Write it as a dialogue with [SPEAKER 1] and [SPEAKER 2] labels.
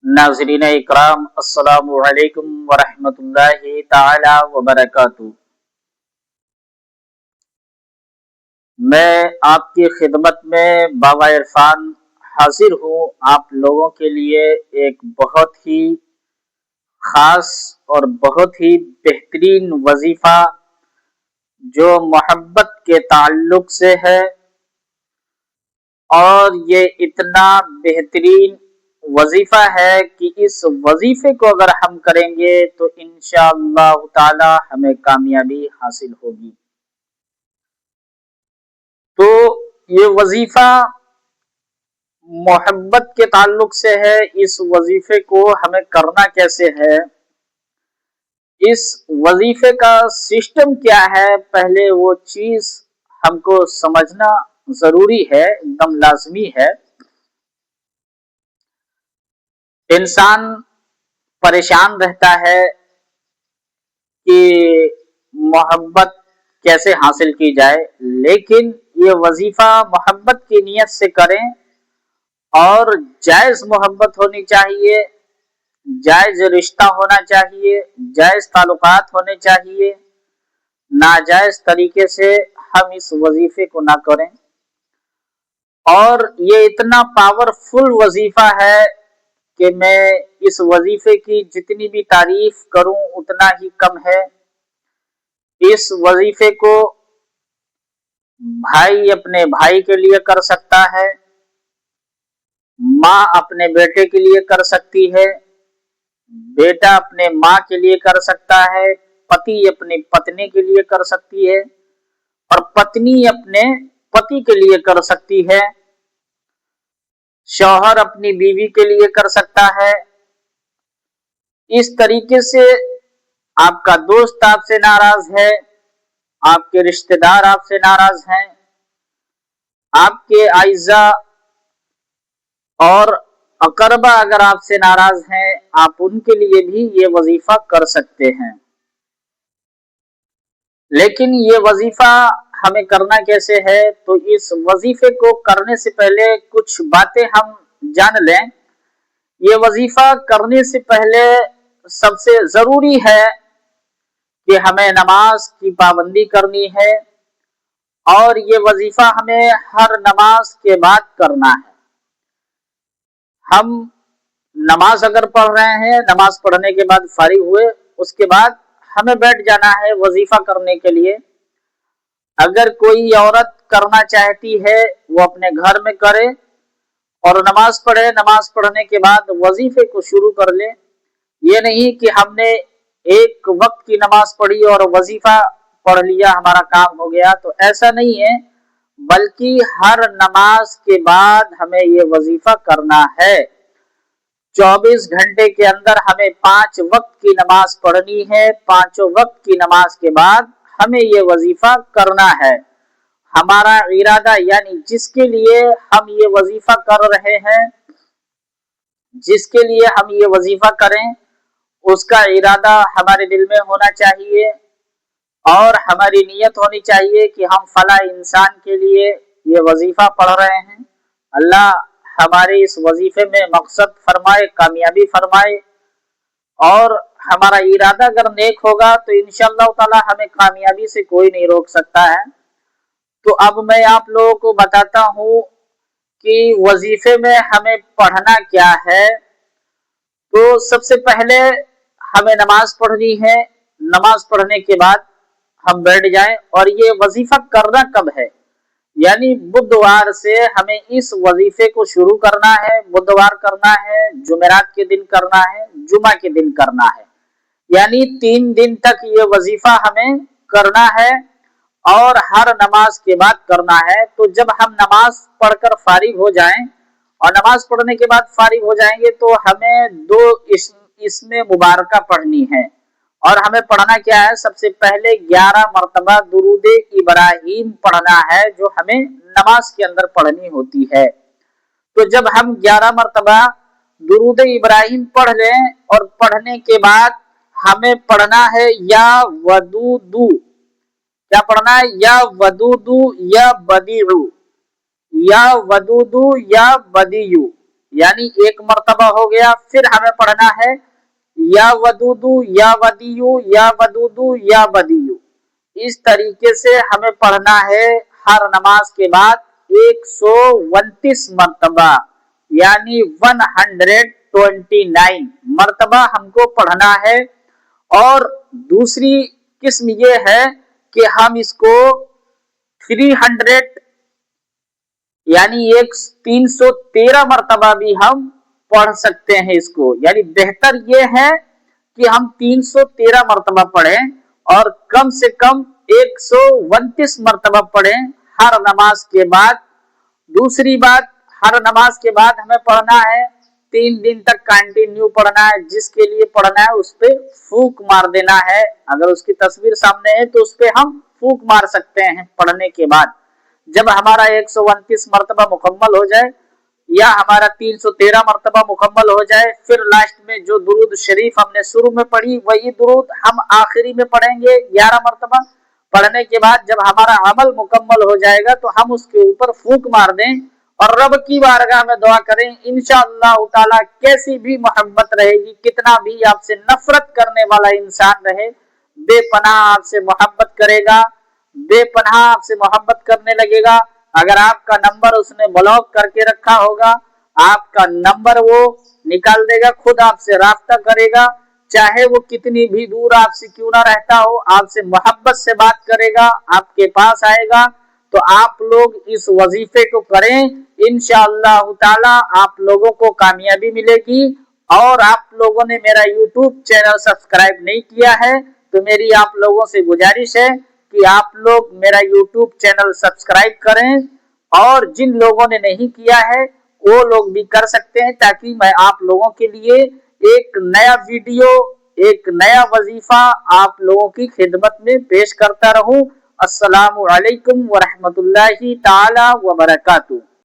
[SPEAKER 1] नाज़रीन इकराम, अस्सलामु अलैकुम वरहमतुल्लाहि ताला वबरकातुहू। मैं आपकी खिदमत में बाबा इरफान हाजिर हूँ आप लोगों के लिए एक बहुत ही ख़ास और बहुत ही बेहतरीन वजीफ़ा जो मोहब्बत के ताल्लुक से है, और ये इतना बेहतरीन वजीफ़ा है कि इस वजीफ़े को अगर हम करेंगे तो इंशाअल्लाह ताला हमें कामयाबी हासिल होगी। तो ये वजीफ़ा मोहब्बत के ताल्लुक से है। इस वजीफ़े को हमें करना कैसे है, इस वजीफ़े का सिस्टम क्या है, पहले वो चीज़ हमको समझना ज़रूरी है, एकदम लाज़मी है। इंसान परेशान रहता है कि मोहब्बत कैसे हासिल की जाए, लेकिन ये वजीफ़ा मोहब्बत की नीयत से करें और जायज़ मोहब्बत होनी चाहिए, जायज़ रिश्ता होना चाहिए, जायज़ ताल्लुकात होने चाहिए। नाजायज़ तरीके से हम इस वजीफ़े को ना करें। और ये इतना पावरफुल वजीफ़ा है कि मैं इस वजीफ़े की जितनी भी तारीफ करूं उतना ही कम है। इस वजीफ़े को भाई अपने भाई के लिए कर सकता है, माँ अपने बेटे के लिए कर सकती है, बेटा अपने माँ के लिए कर सकता है, पति अपनी पत्नी के लिए कर सकती है, और पत्नी अपने पति के लिए कर सकती है, शौहर अपनी बीवी के लिए कर सकता है। इस तरीके से आपका दोस्त आपसे नाराज है, आपके रिश्तेदार आपसे नाराज हैं, आपके आइज़ा और अकरबा अगर आपसे नाराज हैं, आप उनके लिए भी ये वजीफा कर सकते हैं। लेकिन ये वजीफा हमें करना कैसे है, तो इस वजीफे को करने से पहले कुछ बातें हम जान लें। ये वजीफा करने से पहले सबसे जरूरी है कि हमें नमाज की पाबंदी करनी है, और ये वजीफा हमें हर नमाज के बाद करना है। हम नमाज अगर पढ़ रहे हैं, नमाज पढ़ने के बाद फारिग हुए, उसके बाद हमें बैठ जाना है वजीफा करने के लिए। अगर कोई औरत करना चाहती है वो अपने घर में करे और नमाज पढ़े, नमाज पढ़ने के बाद वजीफे को शुरू कर ले। ये नहीं कि हमने एक वक्त की नमाज पढ़ी और वजीफा पढ़ लिया, हमारा काम हो गया, तो ऐसा नहीं है, बल्कि हर नमाज के बाद हमें ये वजीफा करना है। 24 घंटे के अंदर हमें 5 वक्त की नमाज पढ़नी है। 5 वक्त की नमाज के बाद हमें ये वजीफा करना है। हमारा इरादा यानी जिसके लिए हम ये वजीफा कर रहे हैं, जिसके लिए हम ये वजीफा करें, उसका इरादा हमारे दिल में होना चाहिए और हमारी नीयत होनी चाहिए कि हम फला इंसान के लिए ये वजीफा पढ़ रहे हैं। अल्लाह हमारे इस वजीफे में मकसद फरमाए, कामयाबी फरमाए, और हमारा इरादा अगर नेक होगा तो इंशाअल्लाह ताला हमें कामयाबी से कोई नहीं रोक सकता है। तो अब मैं आप लोगों को बताता हूँ कि वजीफे में हमें पढ़ना क्या है। तो सबसे पहले हमें नमाज पढ़नी है। नमाज पढ़ने के बाद हम बैठ जाएं, और ये वजीफा करना कब है, यानी बुधवार से हमें इस वजीफे को शुरू करना है। बुधवार करना है, जुमेरात के दिन करना है, जुमा के दिन करना है, यानी 3 दिन तक ये वजीफा हमें करना है और हर नमाज के बाद करना है। तो जब हम नमाज पढ़कर फारिग हो जाएं, और नमाज पढ़ने के बाद फारिग हो जाएंगे, तो हमें 2 इसमें मुबारका पढ़नी है। और हमें पढ़ना क्या है, सबसे पहले 11 मरतबा दुरूद इब्राहिम पढ़ना है, जो हमें नमाज के अंदर पढ़नी होती है। तो जब हम 11 मरतबा दुरूद इब्राहिम पढ़ लें, और पढ़ने के बाद हमें पढ़ना है या वदूदू। क्या पढ़ना है? या वदूदू या बदीउ, या वदूदू या बदीयू। यानी एक मर्तबा हो गया। फिर हमें पढ़ना है या वदूदू या वदीयू या वदूदू या वदीयू। इस तरीके से हमें पढ़ना है हर नमाज के बाद 129 मर्तबा, यानी 129 मर्तबा हमको पढ़ना है। और दूसरी किस्म ये है कि हम इसको 300 यानी 313 मर्तबा भी हम पढ़ सकते हैं इसको। यानी बेहतर ये है कि हम 313 मर्तबा पढ़ें और कम से कम 129 मर्तबा पढ़ें हर नमाज के बाद। दूसरी बात, हर नमाज के बाद हमें पढ़ना है 3 दिन तक कंटिन्यू पढ़ना है। जिसके लिए पढ़ना है उस पे फूंक मार देना है। अगर उसकी तस्वीर सामने है तो उस पे हम फूंक मार सकते हैं पढ़ने के बाद। जब हमारा 129 मर्तबा मुकम्मल हो जाए या हमारा 313 मर्तबा मुकम्मल हो जाए, फिर लास्ट में जो दुरूद शरीफ हमने शुरू में पढ़ी वही दुरूद हम आखिरी में पढ़ेंगे 11 मर्तबा। पढ़ने के बाद जब हमारा अमल मुकम्मल हो जाएगा तो हम उसके ऊपर फूंक मार दें और रब की बारगाह में दुआ करें। इंशाअल्लाह ताला कैसी भी मोहब्बत रहेगी, कितना भी आपसे नफरत करने वाला इंसान रहे, बेपनाह आपसे मोहब्बत करेगा, बेपनाह आपसे मोहब्बत करने लगेगा। अगर आपका नंबर उसने ब्लॉक करके रखा होगा, आपका नंबर वो निकाल देगा, खुद आपसे राब्ता करेगा, चाहे वो कितनी भी दूर आपसे क्यों ना रहता हो, आपसे मोहब्बत से बात करेगा, आपके पास आएगा। तो आप लोग इस वजीफे को करें, इंशाअल्लाह ताला आप लोगों को कामयाबी मिलेगी। और आप लोगों ने मेरा यूट्यूब चैनल सब्सक्राइब नहीं किया है तो मेरी आप लोगों से गुजारिश है कि आप लोग मेरा यूट्यूब चैनल सब्सक्राइब करें, और जिन लोगों ने नहीं किया है वो लोग भी कर सकते हैं, ताकि मैं आप लोगों के लिए एक नया वीडियो, एक नया वजीफा आप लोगों की खिदमत में पेश करता रहूं। अस्सलामु अलैकुम व रहमतुल्लाहि ताला व बरकातुहू।